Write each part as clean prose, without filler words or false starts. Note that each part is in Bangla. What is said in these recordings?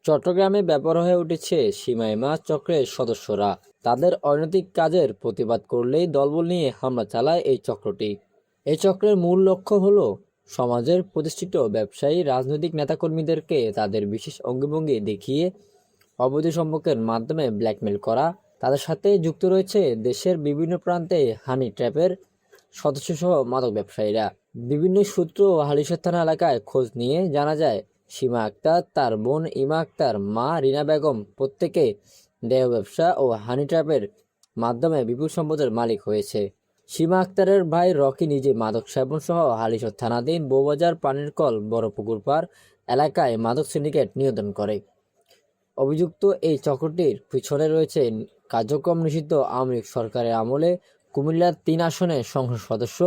চট্টগ্রামে ব্যাপার হয়ে উঠেছে সীমাইমা চক্রের সদস্যরা। তাদের অনৈতিক কাজের প্রতিবাদ করলেই দলবল নিয়ে হামলা চালায় এই চক্রটি। এই চক্রের মূল লক্ষ্য হলো সমাজের প্রতিষ্ঠিত ব্যবসায়ী, রাজনৈতিক নেতাকর্মীদেরকে তাদের বিশেষ অঙ্গভঙ্গি দেখিয়ে অবৈধ সম্পর্কের মাধ্যমে ব্ল্যাকমেল করা। তাদের সাথে যুক্ত রয়েছে দেশের বিভিন্ন প্রান্তে হানি ট্র্যাপের সদস্যসহ মাদক ব্যবসায়ীরা। বিভিন্ন সূত্র ও হালিশহর থানা এলাকায় খোঁজ নিয়ে জানা যায়, সীমা আক্তার, তার বোন ইমা আক্তার, মা রিনা বেগম প্রত্যেকে দেহ ব্যবসা ও হানি ট্র্যাপের মাধ্যমে বিপুল সম্পদের মালিক হয়েছে। সীমা আক্তারের ভাই রকি নিজে মাদক সেবন সহ হালিশহর থানাধীন বউবাজার, পানির কল, বড় পুকুর পাড় এলাকায় মাদক সিন্ডিকেট নিয়ন্ত্রণ করে। অভিযুক্ত এই চক্রটির পিছনে রয়েছে কার্যক্রম নিষিদ্ধ আওয়ামী লীগ সরকারের আমলে কুমিল্লার ৩ আসনের সংসদ সদস্য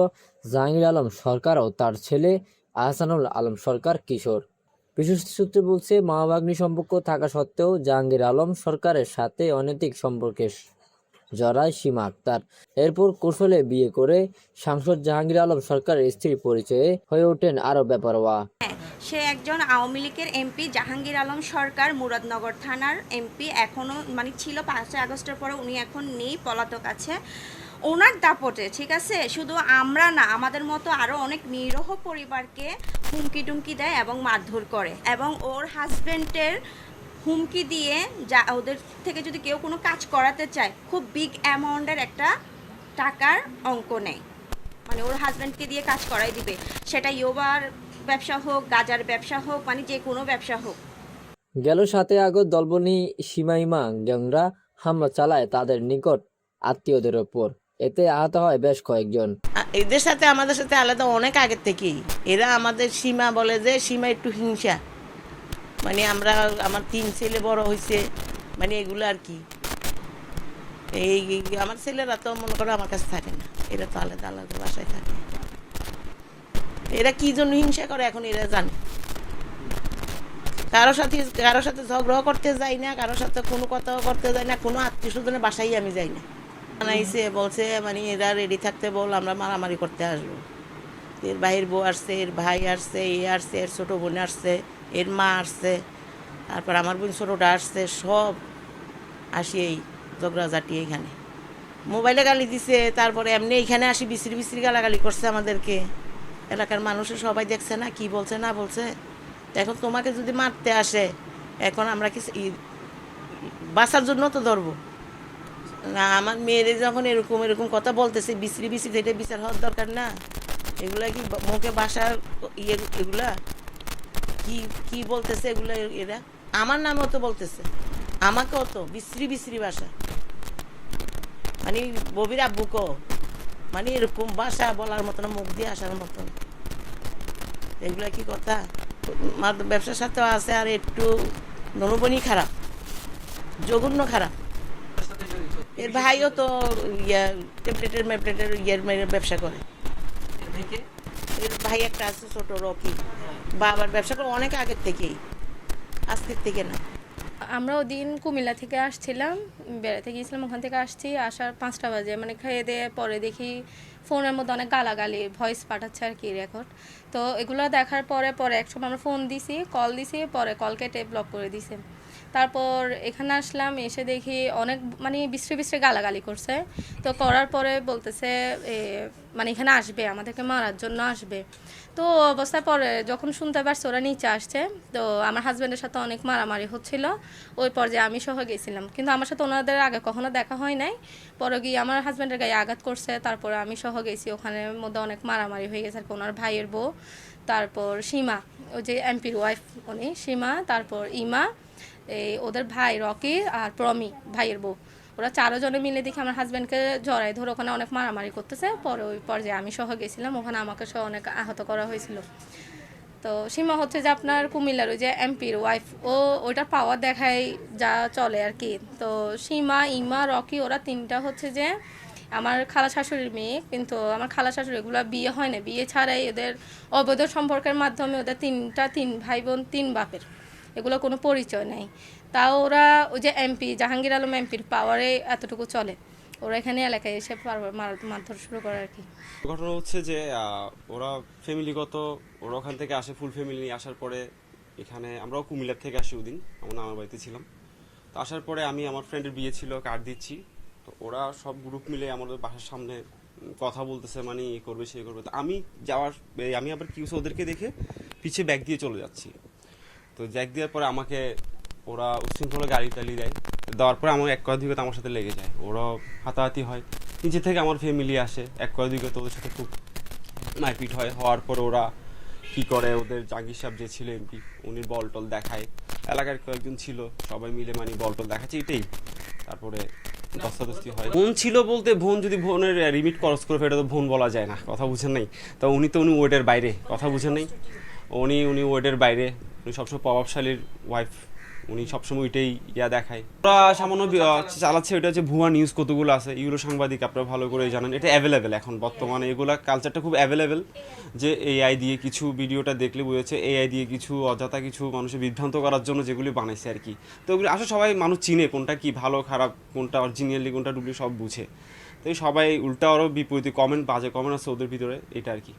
জাহাঙ্গীর আলম সরকার ও তার ছেলে আহসানুল আলম সরকার কিশোর। বিশ্বস্ত সূত্রে বলছে, মা-ভাগ্নি সম্পর্ক থাকা সত্ত্বেও জাহাঙ্গীর আলম সরকারের সাথে অনৈতিক সম্পর্কে জড়ায় সীমা আক্তার। এরপর কৌশলে বিয়ে করে সাংসদ জাহাঙ্গীর আলম সরকারের স্ত্রীর পরিচয়ে হয়ে ওঠেন আরও বেপরোয়া। সে একজন আওয়ামী লীগের এমপি জাহাঙ্গীর আলম সরকার, মুরাদনগর থানার এমপি। এখনও ছিল 5ই আগস্টের পরে, উনি এখন নেই, পলাতক আছে। ওনার দাপটে, ঠিক আছে, শুধু আমরা না, আমাদের মতো আরও অনেক নিরীহ পরিবারকে হুমকি টুমকি দেয় এবং মারধর করে, এবং ওর হাজব্যান্ডের হুমকি দিয়ে যা ওদের থেকে যদি কেউ কোনো কাজ করাতে চায়, খুব বিগ অ্যামাউন্টের একটা টাকার অঙ্ক নেয়। ওর হাজব্যান্ডকে দিয়ে কাজ করাই দিবে, সেটা ইয়োবার ব্যবসা হোক, গাজার ব্যবসা হোক, যে কোনো ব্যবসা হোক। গেল 7 আগস্ট দলবনি সীমাইমা গ্যাংরা হামলা চালায় তাদের নিকট আত্মীয়দের ওপর। এতে আহত হয় বেশ কয়েকজন। এদের সাথে আমাদের সাথে আলাদা অনেক আগের থেকেই। এরা আমাদের সীমা বলে যে সীমা একটু হিংসা, আমরা, আমার 3 ছেলে বড় হয়েছে, এগুলো আর কি। এই আমার ছেলেরা তো মনে করো আমার কাছে থাকে না, এরা তো আলাদা আলাদা বাসায় থাকে। এরা কি জন্য হিংসা করে এখন এরা জানে। কারোর সাথে ঝগড়া করতে যাই না, কারোর সাথে কোনো কথাও করতে যাই না, কোনো আত্মীয় স্বজনের বাসায় আমি যাই না। জানাইছে, বলছে এরা রেডি থাকতে বল, আমরা মারামারি করতে আসবো। এর ভাইয়ের বউ আসছে, এর ভাই আসছে, আসছে, এর ছোটো বোন আসছে, এর মা আসছে, তারপর আমার বোন ছোটোটা আসছে, সব আসি এই ঝগড়াঝাটি এখানে। মোবাইলে গালি দিছে, তারপরে এমনি এইখানে আসি বিশ্রি বিশ্রি গালাগালি করছে আমাদেরকে। এলাকার মানুষের সবাই দেখছে না কি বলছে না বলছে। এখন তোমাকে যদি মারতে আসে, এখন আমরা কি বাঁচার জন্য তো ধরবো না? আমার মেয়েরে যখন এরকম এরকম কথা বলতেছে বিশ্রি বিশ্রি, এটা বিচার হওয়ার দরকার না? এগুলা কি মুখে বাসার এগুলা কি কি বলতেছে এগুলা? এরা আমার নামেও তো বলতেছে, আমাকেও তো বিশ্রি বিশ্রি বাসা, ববির আব্বুকেও, এরকম বাসা বলার মতন, মুখ দিয়ে আসার মতন। এগুলা কি কথা? ব্যবসার সাথেও আছে, আর একটু ননবনি খারাপ, জঘন্য খারাপ। এর ভাইও তো ট্যাবলেটের ব্যবসা করে। এর ভাই একটা আছে ছোট, রকি, বাবার ব্যবসা করে অনেক আগের থেকেই, আজকের থেকে না। আমরা ওদিন কুমিল্লা থেকে আসছিলাম, বেড়াতে গিয়েছিলাম, ওখান থেকে আসছি, আসার 5টা বাজে, খেয়ে দিয়ে পরে দেখি ফোনের মধ্যে অনেক গালাগালি ভয়েস পাঠাচ্ছে আর কি, রেকর্ড। তো এগুলো দেখার পরে একসময় আমরা ফোন দিছি, কল দিছি, পরে কল কেটে ব্লক করে দিছে। তারপর এখানে আসলাম, এসে দেখি অনেক বিশ্রী বিশ্রী গালাগালি করছে। তো করার পরে বলতেছে এখানে আসবে, আমাদেরকে মারার জন্য আসবে। তো অবস্থায় পরে যখন শুনতে পারছি ওরা নিচে আসছে, তো আমার হাজব্যান্ডের সাথে অনেক মারামারি হচ্ছিল। ওই পর্যায়ে আমি সহ গেছিলাম, কিন্তু আমার সাথে ওনাদের আগে কখনো দেখা হয় নাই। পরে গিয়ে আমার হাজব্যান্ডের গায়ে আঘাত করছে, তারপরে আমি সহ গেছি, ওখানের মধ্যে অনেক মারামারি হয়ে গেছে আর কি। ওনার ভাইয়ের বউ, তারপর সীমা, ওই যে এমপির ওয়াইফ, উনি সীমা, তারপর ইমা, এই ওদের ভাই রকি আর প্রমি ভাইয়ের বউ, ওরা 4 জনে মিলে দেখি আমার হাজব্যান্ডকে জড়াই ধরে ওখানে অনেক মারামারি করতেছে। পরে ওই পর্যায়ে আমি সহ গেছিলাম, ওখানে আমাকে সহ অনেক আহত করা হয়েছিল। তো সীমা হচ্ছে যে আপনার কুমিল্লার ওই যে এমপির ওয়াইফ, ওইটা পাওয়ার দেখায় যা চলে আর কি। তো সীমা, ইমা, রকি, ওরা 3টা হচ্ছে যে আমার খালা শাশুড়ির মেয়ে, কিন্তু আমার খালা শাশুড়ি এগুলো বিয়ে হয় না, বিয়ে ছাড়াই এদের অবৈধ সম্পর্কের মাধ্যমে ওদের 3 ভাই বোন, 3 বাপের, এগুলো কোনো পরিচয় নেই। তাও ওরা ওই যে এমপি জাহাঙ্গীর আলম এমপির পাওয়ারে এতটুকু চলে, ওরা এখানে এলাকায় এসে মারধর শুরু করে আর কি। ঘটনা হচ্ছে যে ওরা ফ্যামিলিগত, ওরা ওখান থেকে আসে, ফুল ফ্যামিলি নিয়ে আসার পরে এখানে আমরাও কুমিল্লার থেকে আসি ওদিন, আমরা আমার বাড়িতে ছিলাম। তো আসার পরে আমি আমার ফ্রেন্ডের বিয়ে ছিল, কার্ড দিচ্ছি। তো ওরা সব গ্রুপ মিলে আমাদের বাসার সামনে কথা বলতেছে, মানে এ করবে সে করবে। তো আমি আমি আবার কি হচ্ছে, ওদেরকে দেখে পিছিয়ে ব্যাগ দিয়ে চলে যাচ্ছি। তো জ্যাক দেওয়ার পরে আমাকে ওরা উচ্ছৃঙ্খলা গাড়ি টালি দেয়। দেওয়ার পরে আমার এক কয়েক আমার সাথে লেগে যায়, ওরা হাতাহাতি হয়। নিচে থেকে আমার ফ্যামিলি আসে, এক কয়েক ওদের সাথে খুব মারপিট হয়। হওয়ার পর ওরা কি করে, ওদের জাহাঙ্গীর সাহেব যে ছিল এমপি, উনি বল টল দেখায়। এলাকার কয়েকজন ছিল, সবাই মিলে মানে বল টল দেখাচ্ছে, এটাই। তারপরে দস্তাদস্তি হয়। বোন ছিল বলতে, বোন যদি বোনের লিমিট ক্রস করে ফেলে তো বোন বলা যায় না, কথা বুঝেন নাই। তো উনি ওয়েটের বাইরে, কথা বুঝেন নাই। উনি ওয়েটের বাইরে, উনি সবসময় প্রভাবশালীর ওয়াইফ, উনি সবসময় ওইটাই দেখায়। ওরা সামান্য চালাচ্ছে, ওইটা হচ্ছে ভুয়া নিউজ কতগুলো আছে, এগুলো সাংবাদিক আপনারা ভালো করে জানেন। এটা অ্যাভেলেবেল এখন বর্তমানে, এগুলা কালচারটা খুব অ্যাভেলেবেল। যে এআই দিয়ে কিছু ভিডিওটা দেখলে বুঝেছে, এআই দিয়ে কিছু অযথা কিছু মানুষের বিভ্রান্ত করার জন্য যেগুলি বানাইছে আর কি। তো ওগুলো আসলে সবাই মানুষ চিনে, কোনটা কি ভালো খারাপ, কোনটা অরিজিনালি কোনটা ডুবলি সব বুঝে। তো এই সবাই উল্টা আরও বিপরীত কমেন্ট, বাজে কমেন্ট আছে ওদের ভিতরে, এটা আর কি।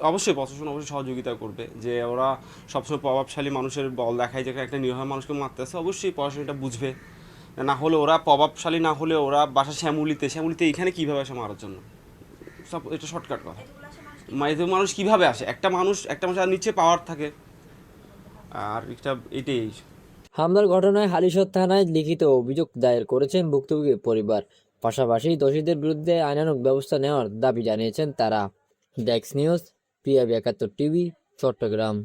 অবশ্যই প্রশাসন অবশ্যই সহযোগিতা করবে, যে ওরা সবসময় প্রভাবশালী মানুষের বল দেখায়, যে একটা নিরীহ মানুষকে মারতেছে। অবশ্যই প্রশাসন এটা বুঝবে। না হলে ওরা প্রভাবশালী না হলে ওরা বাসা শ্যামুলিতে এখানে কীভাবে আসে মারার জন্য? সব এটা শর্টকাট কথা। মানুষ কীভাবে আসে? একটা মানুষ আর নিচে পাওয়ার থাকে, আর এটাই। হামলার ঘটনায় হালিশহর থানায় লিখিত অভিযোগ দায়ের করেছেন ভুক্তভোগীর পরিবার। পাশাপাশি দোষীদের বিরুদ্ধে আইনানুগ ব্যবস্থা নেওয়ার দাবি জানিয়েছেন তারা। Desk news, PIB 71 TV, Chittagong.